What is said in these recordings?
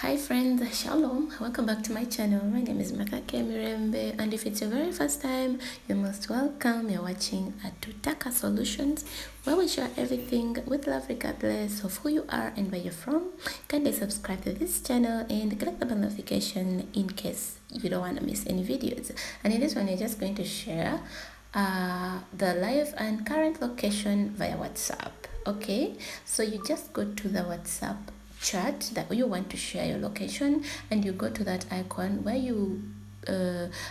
Hi friends, shalom, welcome back to my channel. My name is K Mirembe, and if it's your very first time, you're most welcome. You're watching Atutaka Solutions, where we share everything with love regardless of who you are and where you're from. Kindly subscribe to this channel and click the bell notification in case you don't want to miss any videos. And in this one, you're just going to share the live and current location via WhatsApp. Okay, so you just go to the WhatsApp chat that you want to share your location, and you go to that icon where you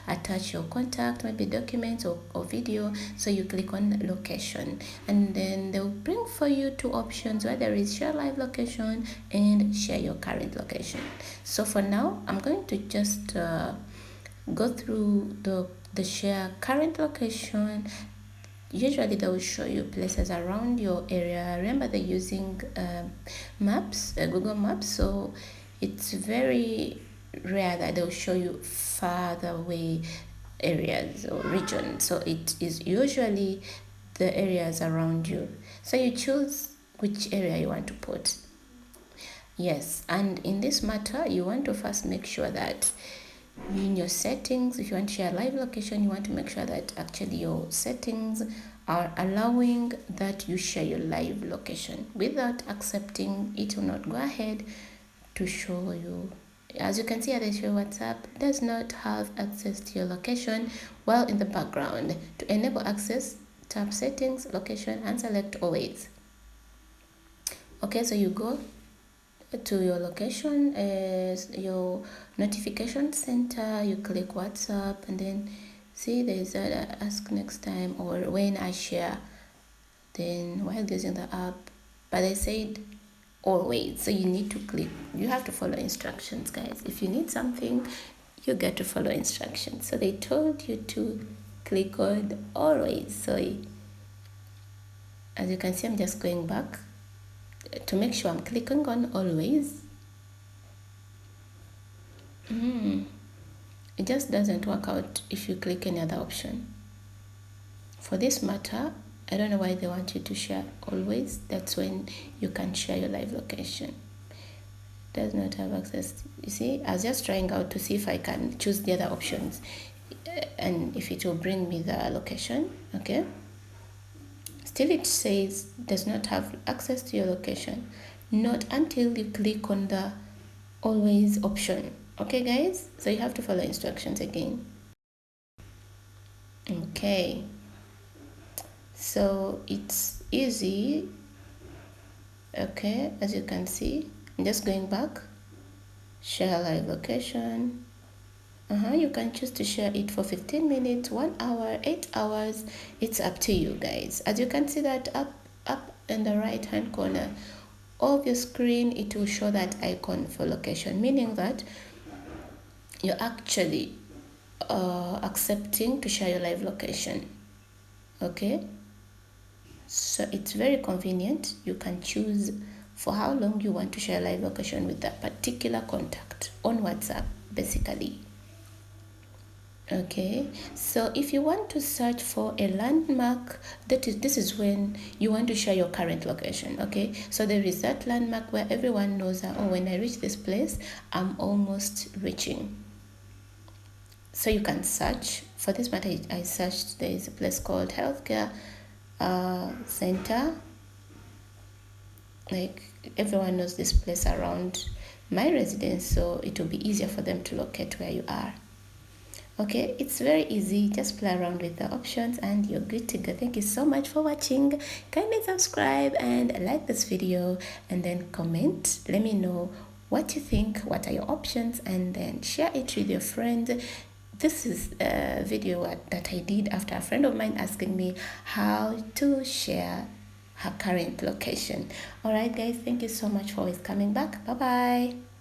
attach your contact, maybe documents or video. So you click on location, and then they'll bring for you two options where there is share live location and share your current location. So for now, I'm going to just go through the share current location. Usually they will show you places around your area. Remember, they're using maps, Google Maps, so it's very rare that they'll show you farther away areas or regions. So it is usually the areas around you. So you choose which area you want to put. Yes, and in this matter, you want to first make sure that in your settings, if you want to share live location, you want to make sure that actually your settings are allowing that you share your live location. Without accepting, it will not go ahead to show you. As you can see, the show WhatsApp does not have access to your location, while in the background. To enable access, tap settings, location, and select always. Okay, so you go to your location as your notification center, you click WhatsApp, and then see there's a ask next time or when I share, then while using the app, but I said always, so you need to click, you have to follow instructions, guys. If you need something, you get to follow instructions. So they told you to click on always. So as you can see, I'm just going back to make sure I'm clicking on always. It just doesn't work out if you click any other option. For this matter, I don't know why they want you to share always. That's when you can share your live location. Does not have access. You see, I was just trying out to see if I can choose the other options and if it will bring me the location. Okay, still it says does not have access to your location, not until you click on the always option. Okay guys, so you have to follow instructions again. Okay, so it's easy. Okay, as you can see, I'm just going back, share live location. You can choose to share it for 15 minutes, 1 hour, 8 hours. It's up to you guys. As you can see that up in the right hand corner of your screen, it will show that icon for location, meaning that you're actually accepting to share your live location. Okay, so it's very convenient. You can choose for how long you want to share live location with that particular contact on WhatsApp, basically. Okay, so if you want to search for a landmark, this is when you want to share your current location. Okay, so there is that landmark where everyone knows that, oh, when I reach this place, I'm almost reaching. So you can search. For this matter, I searched, there is a place called Healthcare Center. Like, everyone knows this place around my residence, so it will be easier for them to locate where you are. Okay, it's very easy. Just play around with the options and you're good to go. Thank you so much for watching. Kindly subscribe and like this video, and then comment. Let me know what you think, what are your options, and then share it with your friends. This is a video that I did after a friend of mine asking me how to share her current location. All right guys, thank you so much for always coming back. Bye bye.